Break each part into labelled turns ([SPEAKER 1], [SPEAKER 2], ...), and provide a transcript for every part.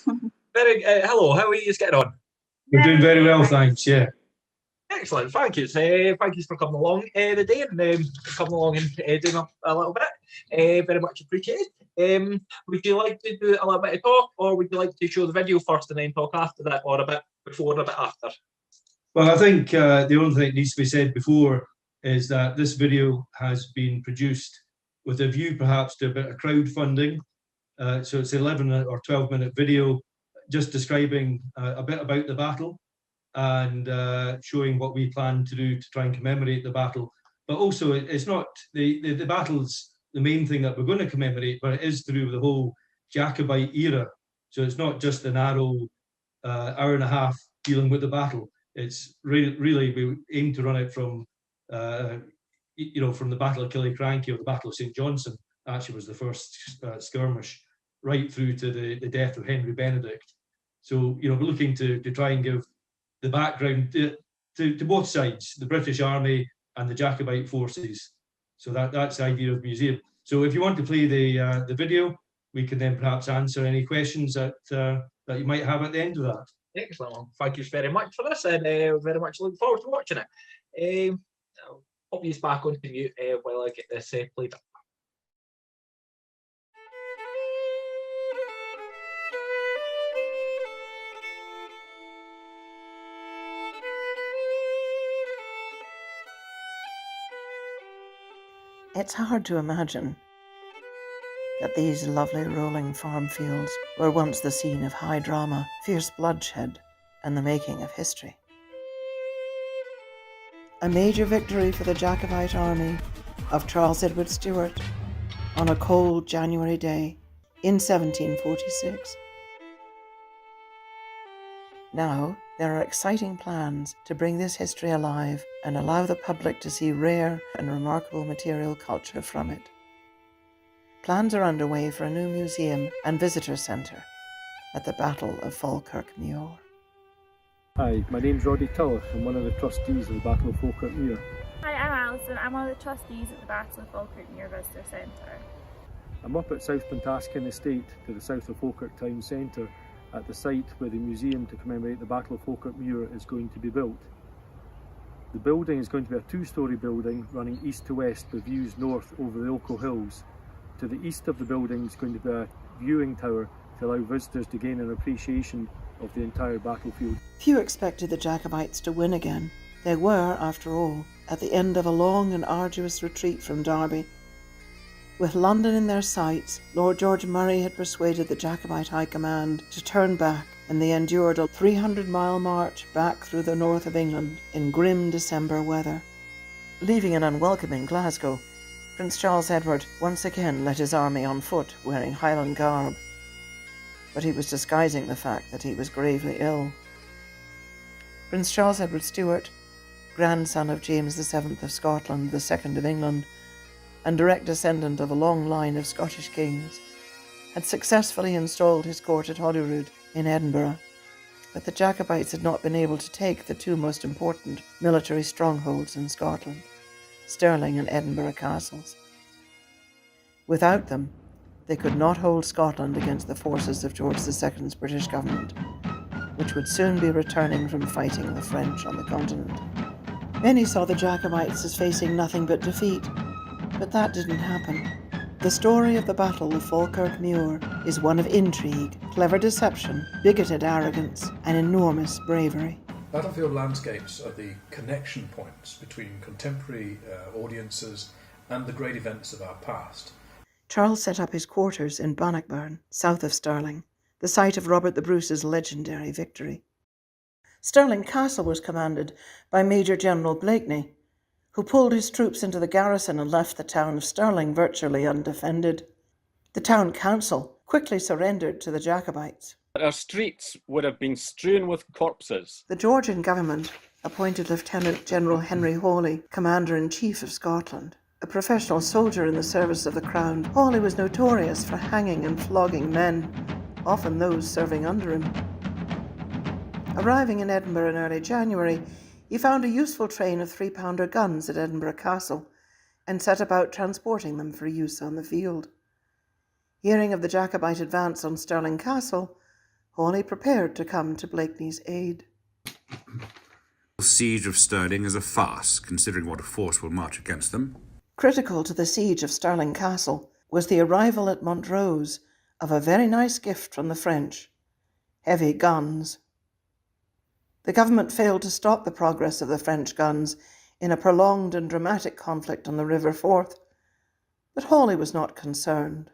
[SPEAKER 1] Hello, how are you getting on?
[SPEAKER 2] We're doing very well, thanks. Yeah.
[SPEAKER 1] Excellent, thank you. Thank you for coming along today and coming along and doing a little bit. Very much appreciated. Would you like to do a little bit of talk, or would you like to show the video first and then talk after that, or a bit before and a bit after?
[SPEAKER 2] Well, I think the only thing that needs to be said before is that this video has been produced with a view perhaps to a bit of crowdfunding. So it's an 11 or 12-minute video just describing a bit about the battle and showing what we plan to do to try and commemorate the battle. But also, it's not the battle's the main thing that we're going to commemorate, but it is through the whole Jacobite era. So it's not just a narrow hour and a half dealing with the battle. It's really we aim to run it from from the Battle of Killiecrankie or the Battle of St. Johnson. Actually, was the first skirmish, right through to the death of Henry Benedict. So we're looking to try and give the background to both sides, the British Army and the Jacobite forces. So that's the idea of the museum. So if you want to play the video, we can then perhaps answer any questions that you might have at the end of that.
[SPEAKER 1] Excellent. Well, thank you very much for this, and very much looking forward to watching it. I'll pop you back onto mute while I get this played up.
[SPEAKER 3] It's hard to imagine that these lovely rolling farm fields were once the scene of high drama, fierce bloodshed, and the making of history. A major victory for the Jacobite army of Charles Edward Stuart on a cold January day in 1746. Now, there are exciting plans to bring this history alive and allow the public to see rare and remarkable material culture from it. Plans are underway for a new museum and visitor centre at the Battle of Falkirk Muir.
[SPEAKER 4] Hi, my name's Roddy Tulloch. I'm one of the trustees of the Battle of Falkirk Muir.
[SPEAKER 5] Hi, I'm Alison. I'm one of the trustees at the Battle of Falkirk Muir Visitor Centre.
[SPEAKER 4] I'm up at South Plantasken Estate to the south of Falkirk Town Centre at the site where the museum to commemorate the Battle of Falkirk Muir is going to be built. The building is going to be a two-storey building running east to west with views north over the Ochil Hills. To the east of the building is going to be a viewing tower to allow visitors to gain an appreciation of the entire battlefield.
[SPEAKER 3] Few expected the Jacobites to win again. They were, after all, at the end of a long and arduous retreat from Derby. With London in their sights, Lord George Murray had persuaded the Jacobite High Command to turn back, and they endured a 300-mile march back through the north of England in grim December weather. Leaving an unwelcoming Glasgow, Prince Charles Edward once again led his army on foot, wearing Highland garb. But he was disguising the fact that he was gravely ill. Prince Charles Edward Stuart, grandson of James VII of Scotland, the Second of England, and direct descendant of a long line of Scottish kings, had successfully installed his court at Holyrood in Edinburgh, but the Jacobites had not been able to take the two most important military strongholds in Scotland, Stirling and Edinburgh castles. Without them, they could not hold Scotland against the forces of George II's British government, which would soon be returning from fighting the French on the continent. Many saw the Jacobites as facing nothing but defeat, but that didn't happen. The story of the Battle of Falkirk Muir is one of intrigue, clever deception, bigoted arrogance, and enormous bravery.
[SPEAKER 6] Battlefield landscapes are the connection points between contemporary audiences and the great events of our past.
[SPEAKER 3] Charles set up his quarters in Bannockburn, south of Stirling, the site of Robert the Bruce's legendary victory. Stirling Castle was commanded by Major General Blakeney, who pulled his troops into the garrison and left the town of Stirling virtually undefended. The town council quickly surrendered to the Jacobites.
[SPEAKER 7] Our streets would have been strewn with corpses.
[SPEAKER 3] The Georgian government appointed Lieutenant General Henry Hawley Commander-in-Chief of Scotland. A professional soldier in the service of the Crown, Hawley was notorious for hanging and flogging men, often those serving under him. Arriving in Edinburgh in early January, he found a useful train of 3-pounder guns at Edinburgh Castle and set about transporting them for use on the field. Hearing of the Jacobite advance on Stirling Castle, Hawley prepared to come to Blakeney's aid.
[SPEAKER 8] The siege of Stirling is a farce, considering what a force will march against them.
[SPEAKER 3] Critical to the siege of Stirling Castle was the arrival at Montrose of a very nice gift from the French: heavy guns. The government failed to stop the progress of the French guns in a prolonged and dramatic conflict on the River Forth, but Hawley was not concerned.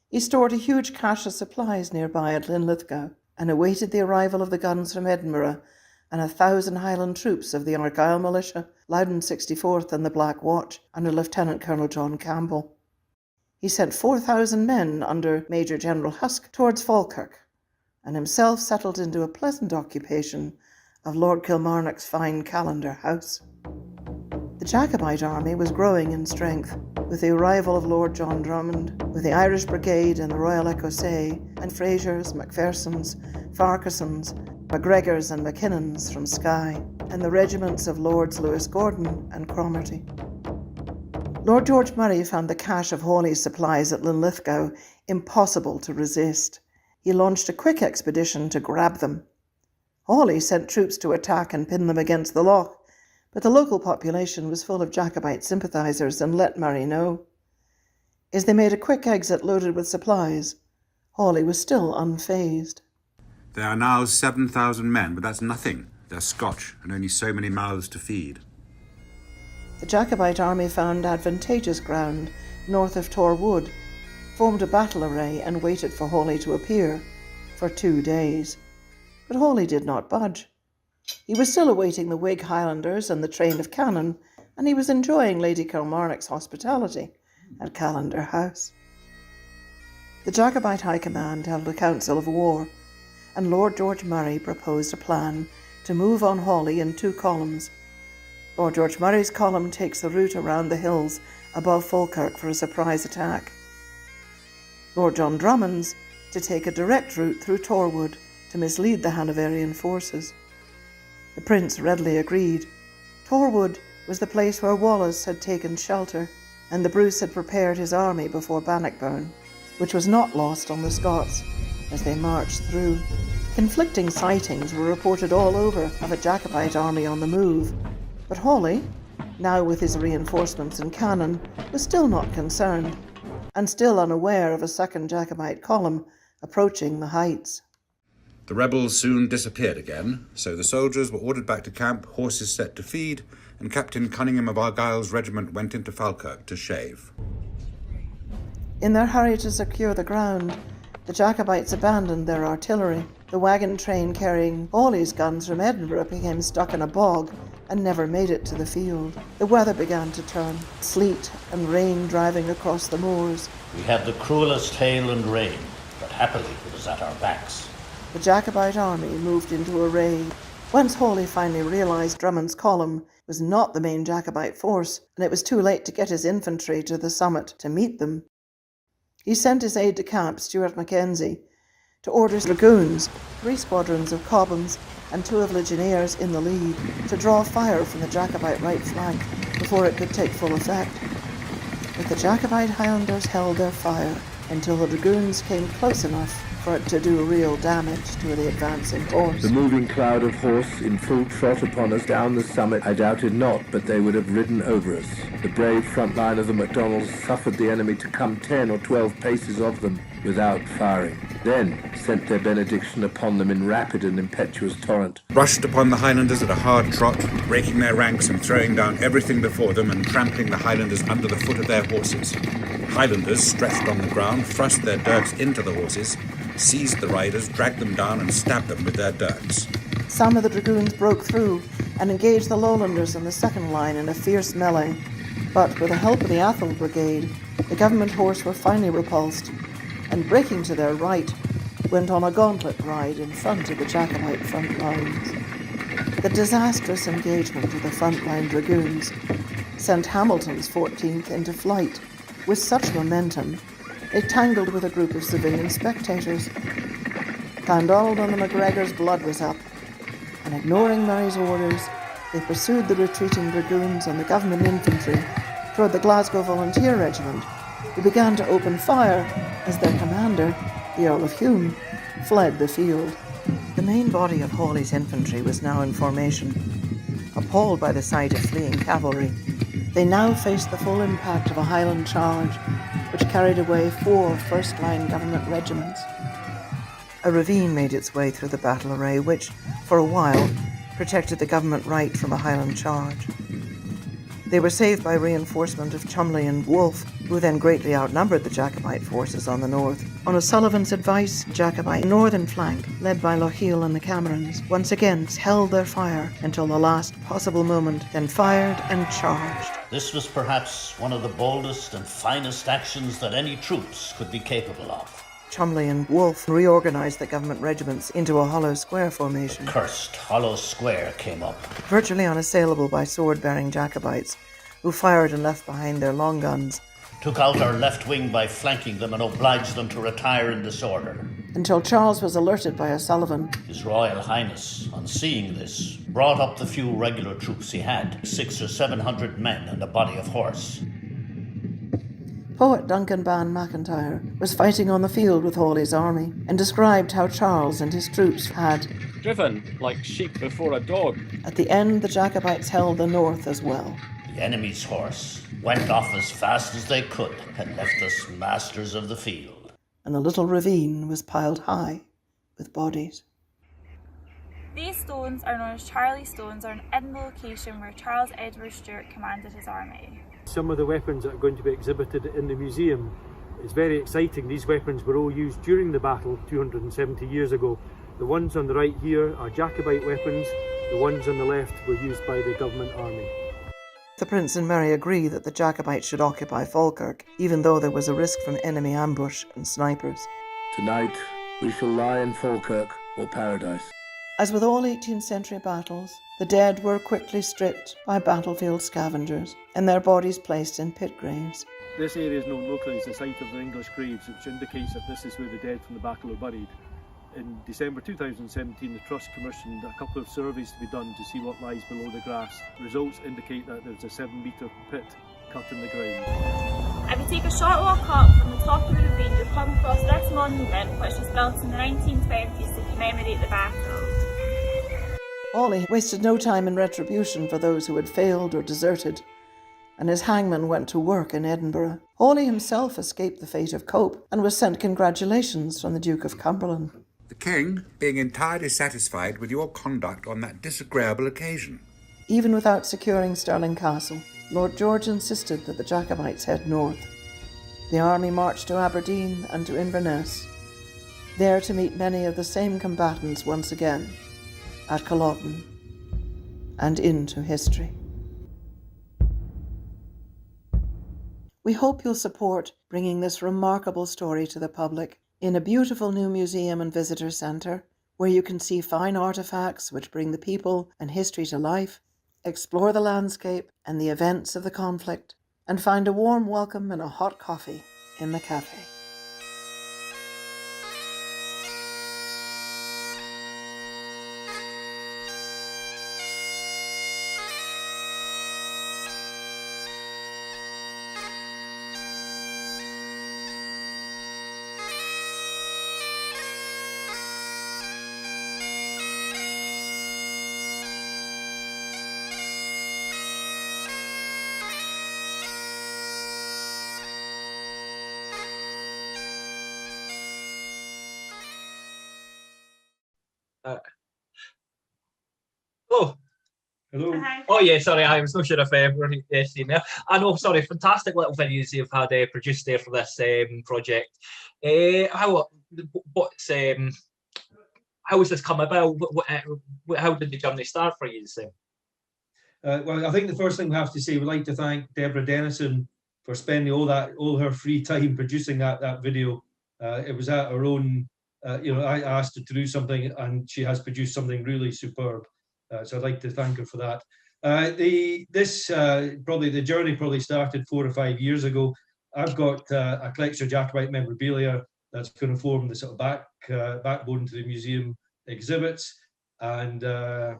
[SPEAKER 3] He stored a huge cache of supplies nearby at Linlithgow and awaited the arrival of the guns from Edinburgh and 1,000 Highland troops of the Argyll Militia, Loudon 64th and the Black Watch under Lieutenant Colonel John Campbell. He sent 4,000 men under Major General Huske towards Falkirk, and himself settled into a pleasant occupation of Lord Kilmarnock's fine Callendar house. The Jacobite army was growing in strength, with the arrival of Lord John Drummond, with the Irish Brigade and the Royal Ecossais, and Frasers, Macphersons, Farquharsons, MacGregors and McKinnons from Skye, and the regiments of Lords Lewis Gordon and Cromarty. Lord George Murray found the cache of Hawley's supplies at Linlithgow impossible to resist. He launched a quick expedition to grab them. Hawley sent troops to attack and pin them against the loch, but the local population was full of Jacobite sympathisers and let Murray know. As they made a quick exit loaded with supplies, Hawley was still unfazed.
[SPEAKER 8] There are now 7,000 men, but that's nothing. They're Scotch, and only so many mouths to feed.
[SPEAKER 3] The Jacobite army found advantageous ground north of Tor Wood, formed a battle array and waited for Hawley to appear for 2 days. But Hawley did not budge. He was still awaiting the Whig Highlanders and the train of cannon, and he was enjoying Lady Kilmarnock's hospitality at Callendar House. The Jacobite High Command held a council of war, and Lord George Murray proposed a plan to move on Hawley in 2 columns. Lord George Murray's column takes the route around the hills above Falkirk for a surprise attack. Lord John Drummond's to take a direct route through Torwood to mislead the Hanoverian forces. The Prince readily agreed. Torwood was the place where Wallace had taken shelter, and the Bruce had prepared his army before Bannockburn, which was not lost on the Scots as they marched through. Conflicting sightings were reported all over of a Jacobite army on the move, but Hawley, now with his reinforcements and cannon, was still not concerned, and still unaware of a second Jacobite column approaching the heights.
[SPEAKER 8] The rebels soon disappeared again, so the soldiers were ordered back to camp, horses set to feed, and Captain Cunningham of Argyll's regiment went into Falkirk to shave.
[SPEAKER 3] In their hurry to secure the ground, the Jacobites abandoned their artillery. The wagon train carrying Hawley's guns from Edinburgh became stuck in a bog and never made it to the field. The weather began to turn, sleet and rain driving across the moors.
[SPEAKER 9] We had the cruelest hail and rain, but happily it was at our backs.
[SPEAKER 3] The Jacobite army moved into array. Once Hawley finally realised Drummond's column was not the main Jacobite force, and it was too late to get his infantry to the summit to meet them, he sent his aide-de-camp, Stuart Mackenzie, to order dragoons, 3 squadrons of Cobhams and 2 of Legionnaires in the lead, to draw fire from the Jacobite right flank before it could take full effect. But the Jacobite Highlanders held their fire until the dragoons came close enough for it to do real damage to the advancing horse.
[SPEAKER 10] The moving cloud of horse in full trot upon us down the summit, I doubted not but they would have ridden over us. The brave front line of the MacDonalds suffered the enemy to come 10 or 12 paces of them without firing, then sent their benediction upon them in rapid and impetuous torrent.
[SPEAKER 8] Rushed upon the Highlanders at a hard trot, breaking their ranks and throwing down everything before them and trampling the Highlanders under the foot of their horses. Highlanders, stretched on the ground, thrust their dirks into the horses, seized the riders, dragged them down and stabbed them with their dirks.
[SPEAKER 3] Some of the dragoons broke through and engaged the Lowlanders in the second line in a fierce melee, but with the help of the Athol Brigade, the government horse were finally repulsed, and breaking to their right, went on a gauntlet ride in front of the Jacobite front lines. The disastrous engagement of the frontline dragoons sent Hamilton's 14th into flight with such momentum they tangled with a group of civilian spectators. Clondalkin and the MacGregor's blood was up, and ignoring Murray's orders, they pursued the retreating dragoons and the government infantry toward the Glasgow Volunteer Regiment, who began to open fire as their commander, the Earl of Hume, fled the field. main body of Hawley's infantry was now in formation. Appalled by the sight of fleeing cavalry, they now faced the full impact of a Highland charge, which carried away 4 first-line government regiments. A ravine made its way through the battle array, which, for a while, protected the government right from a Highland charge. They were saved by reinforcement of Cholmondeley and Wolfe, who then greatly outnumbered the Jacobite forces on the north. On O'Sullivan's advice, Jacobite northern flank, led by Lochiel and the Camerons, once again held their fire until the last possible moment, then fired and charged.
[SPEAKER 9] This was perhaps one of the boldest and finest actions that any troops could be capable of.
[SPEAKER 3] Cholmondeley and Wolfe reorganised the government regiments into a hollow square formation.
[SPEAKER 9] The cursed hollow square came up,
[SPEAKER 3] virtually unassailable by sword-bearing Jacobites, who fired and left behind their long guns.
[SPEAKER 9] Took out our left wing by flanking them and obliged them to retire in disorder.
[SPEAKER 3] Until Charles was alerted by O'Sullivan.
[SPEAKER 9] His Royal Highness, on seeing this, brought up the few regular troops he had, 600 or 700 men and a body of horse.
[SPEAKER 3] Poet Duncan Ban MacIntyre was fighting on the field with Hawley's army and described how Charles and his troops had
[SPEAKER 7] driven like sheep before a dog.
[SPEAKER 3] At the end, the Jacobites held the north as well.
[SPEAKER 9] The enemy's horse went off as fast as they could and left us masters of the field.
[SPEAKER 3] And the little ravine was piled high with bodies.
[SPEAKER 5] These stones are known as Charlie Stones and are in the location where Charles Edward Stuart commanded his army.
[SPEAKER 4] Some of the weapons that are going to be exhibited in the museum is very exciting. These weapons were all used during the battle 270 years ago. The ones on the right here are Jacobite weapons, the ones on the left were used by the government army.
[SPEAKER 3] The Prince and Mary agree that the Jacobites should occupy Falkirk, even though there was a risk from enemy ambush and snipers.
[SPEAKER 10] Tonight, we shall lie in Falkirk or paradise.
[SPEAKER 3] As with all 18th century battles, the dead were quickly stripped by battlefield scavengers and their bodies placed in pit graves.
[SPEAKER 4] This area is known locally as the site of the English graves, which indicates that this is where the dead from the battle are buried. In December 2017, the Trust commissioned a couple of surveys to be done to see what lies below the grass. Results indicate that there's a 7-metre pit cut in the ground.
[SPEAKER 5] If you take a short walk up from the top of the ravine, you'll come across this monument, which was built in the 1920s to commemorate the battle.
[SPEAKER 3] Hawley wasted no time in retribution for those who had failed or deserted, and his hangman went to work in Edinburgh. Hawley himself escaped the fate of Cope and was sent congratulations from the Duke of Cumberland.
[SPEAKER 8] The King being entirely satisfied with your conduct on that disagreeable occasion.
[SPEAKER 3] Even without securing Stirling Castle, Lord George insisted that the Jacobites head north. The army marched to Aberdeen and to Inverness, there to meet many of the same combatants once again, at Culloden, and into history. We hope you'll support bringing this remarkable story to the public in a beautiful new museum and visitor centre, where you can see fine artefacts which bring the people and history to life, explore the landscape and the events of the conflict, and find a warm welcome and a hot coffee in the cafe.
[SPEAKER 1] Hello.
[SPEAKER 2] Hello.
[SPEAKER 5] Hi.
[SPEAKER 1] Oh yeah, sorry, I was not sure if we're seeing there. I know, sorry, fantastic little videos you've had produced there for this project. How has this come about? How did the journey start for you?
[SPEAKER 2] Well, I think the first thing we have to say, we'd like to thank Deborah Dennison for spending all her free time producing that video. It was at her own. I asked her to do something, and she has produced something really superb. So I'd like to thank her for that. The journey probably started 4 or 5 years ago. I've got a collection of Jacobite memorabilia that's going to form the sort of backbone to the museum exhibits, and I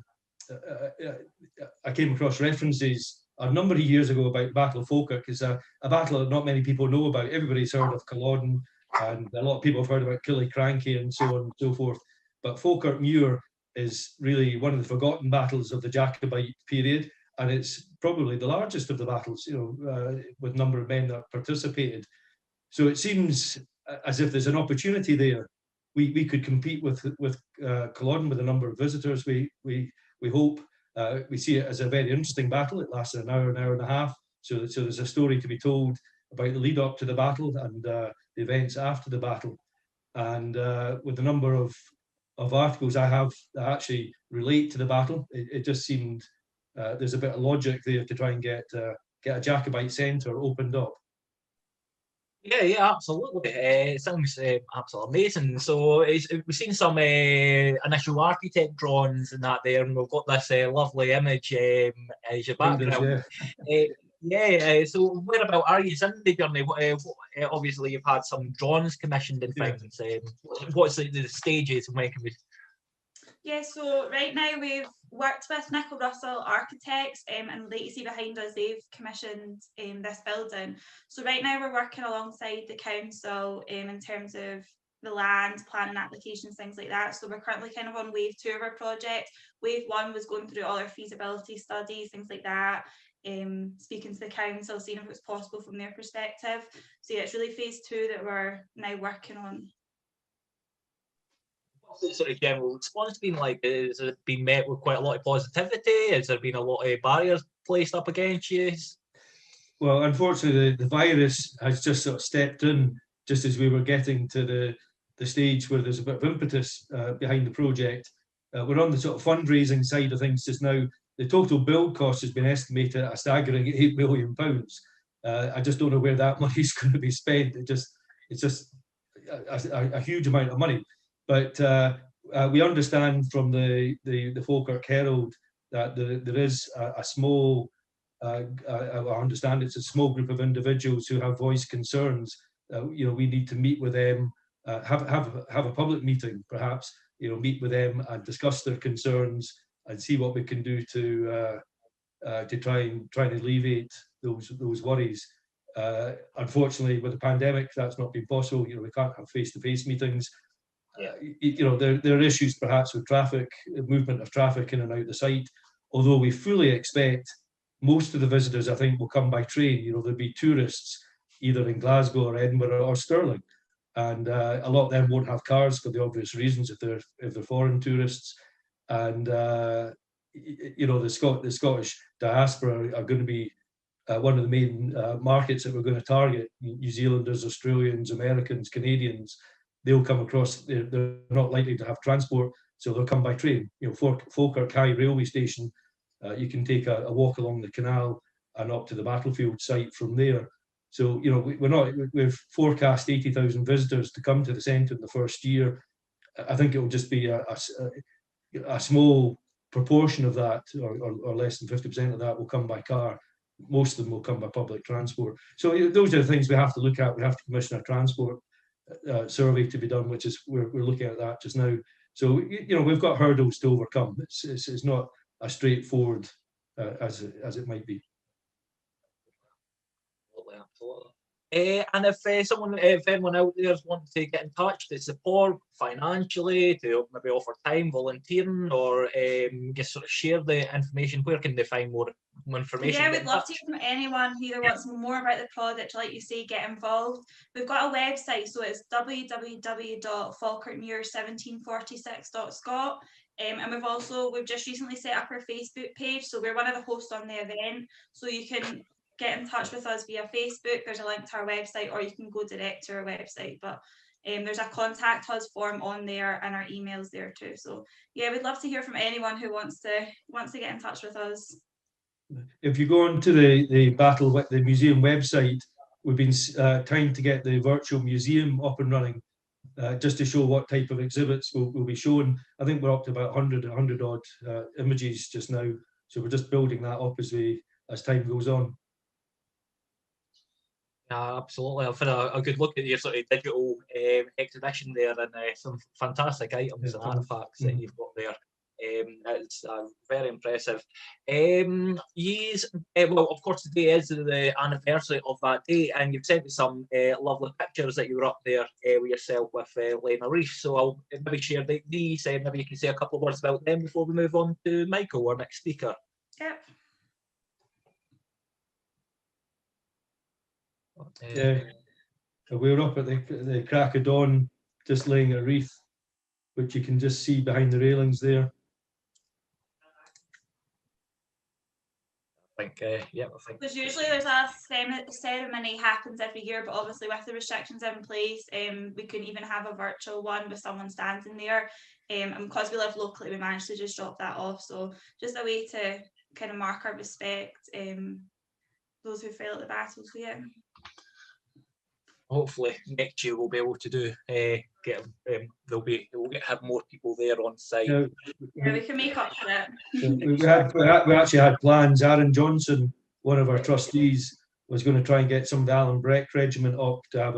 [SPEAKER 2] came across references a number of years ago about the Battle of Falkirk. It's a battle that not many people know about. Everybody's heard of Culloden, and a lot of people have heard about Killiecrankie and so on and so forth. but Falkirk Muir is really one of the forgotten battles of the Jacobite period, and it's probably the largest of the battles, with number of men that participated. So it seems as if there's an opportunity there. We could compete with Culloden with a number of visitors. We hope. We see it as a very interesting battle. It lasts an hour and a half. So there's a story to be told about the lead up to the battle and the events after the battle. And with the number of articles I have that actually relate to the battle, it just seemed there's a bit of logic there to try and get a Jacobite centre opened up.
[SPEAKER 1] Yeah, absolutely. It sounds absolutely amazing. So we've seen some initial architect drawings and that there, and we've got this lovely image as your background. So whereabout are you in the journey? Obviously, you've had some drawings commissioned and things. What's the stages and when can we?
[SPEAKER 5] Yeah, so right now we've worked with Nicol Russell Architects, and like you see behind us, they've commissioned this building. So right now we're working alongside the council in terms of the land, planning applications, things like that. So we're currently kind of on wave 2 of our project. Wave 1 was going through all our feasibility studies, things like that, speaking to the council, seeing if it was possible from their perspective. So yeah, it's really phase 2 that we're now working on.
[SPEAKER 1] What's the sort of general response been like? Has it been met with quite a lot of positivity? Has there been a lot of barriers placed up against you?
[SPEAKER 2] Well, unfortunately, the virus has just sort of stepped in just as we were getting to the stage where there's a bit of impetus behind the project. We're on the sort of fundraising side of things just now. The total build cost has been estimated at a staggering £8 million. I just don't know where that money is going to be spent. It's just a huge amount of money. But we understand from the Falkirk Herald that there is a small, I understand it's a small group of individuals who have voiced concerns. We need to meet with them, have a public meeting, perhaps. Meet with them and discuss their concerns and see what we can do to try and alleviate those worries. Unfortunately, with the pandemic, that's not been possible. We can't have face-to-face meetings. There are issues perhaps with traffic, movement of traffic in and out the site, although we fully expect most of the visitors, I think, will come by train. There'll be tourists either in Glasgow or Edinburgh or Stirling, and a lot of them won't have cars for the obvious reasons if they're foreign tourists. And the Scottish diaspora are going to be one of the main markets that we're going to target. New Zealanders, Australians, Americans, Canadians. They'll come across. They're not likely to have transport, so they'll come by train. Falkirk High Railway Station, you can take a walk along the canal and up to the battlefield site from there. So we've forecast 80,000 visitors to come to the centre in the first year. I think it will just be a small proportion of that, or less than 50% of that, will come by car. Most of them will come by public transport. So those are the things we have to look at. We have to commission a transport survey to be done, which is we're looking at that just now. So we've got hurdles to overcome. It's not as straightforward as it might be.
[SPEAKER 1] Absolutely. And if anyone out there wants to get in touch to support financially, to maybe offer time, volunteering, or just sort of share the information, where can they find more information?
[SPEAKER 5] Yeah, we'd love to hear from anyone who either wants more about the project, like you say, get involved. We've got a website, so it's www.falkirkmuir1746.scot. And we've just recently set up our Facebook page, so we're one of the hosts on the event, so you can get in touch with us via Facebook. There's a link to our website, or you can go direct to our website, but there's a contact us form on there and our emails there too. So yeah, we'd love to hear from anyone who wants to get in touch with us.
[SPEAKER 2] If you go onto the museum website, we've been trying to get the virtual museum up and running, just to show what type of exhibits will be shown. I think we're up to about 100 odd images just now, so we're just building that up as time goes on.
[SPEAKER 1] Yeah, absolutely. I've had a good look at your sort of digital exhibition there, and some fantastic items and artifacts that you've got there. It's very impressive. Well, of course, today is the anniversary of that day, and you've sent me some lovely pictures that you were up there with yourself with Lena Reef. So I'll maybe share these, maybe you can say a couple of words about them before we move on to Michael, our next speaker.
[SPEAKER 5] Yep.
[SPEAKER 2] Yeah, we were up at the crack of dawn, just laying a wreath, which you can just see behind the railings there.
[SPEAKER 1] I think.
[SPEAKER 5] Because usually there's a ceremony happens every year, but obviously with the restrictions in place, we couldn't even have a virtual one with someone standing there. And because we live locally, we managed to just drop that off. So just a way to kind of mark our respect, those who fell at the battles. So yeah.
[SPEAKER 1] Hopefully next year we'll be able to do we'll have more people there on site.
[SPEAKER 5] Yeah, we can make up for it.
[SPEAKER 2] we actually had plans. Aaron Johnson, one of our trustees, was going to try and get some of the Alan Breck regiment up to have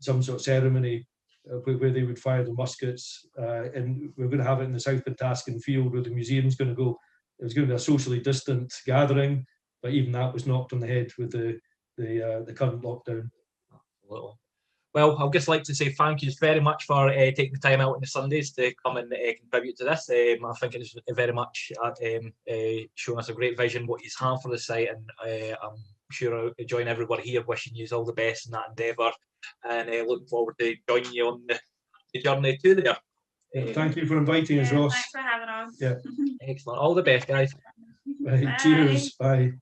[SPEAKER 2] some sort of ceremony where they would fire the muskets, and we're going to have it in the South Pentaskin field where the museum's going to go. It was going to be a socially distant gathering, but even that was knocked on the head with the current lockdown.
[SPEAKER 1] Well, I'd just like to say thank you very much for taking the time out on the Sundays to come and contribute to this. I think it's very much showing us a great vision what you have for the site, and I'm sure I'll join everybody here wishing you all the best in that endeavour, and looking forward to joining you on the journey to there.
[SPEAKER 2] Thank you for inviting us, Ross.
[SPEAKER 5] Thanks for having us.
[SPEAKER 2] Yeah.
[SPEAKER 1] Excellent. All the best, guys.
[SPEAKER 2] Right, cheers. Bye.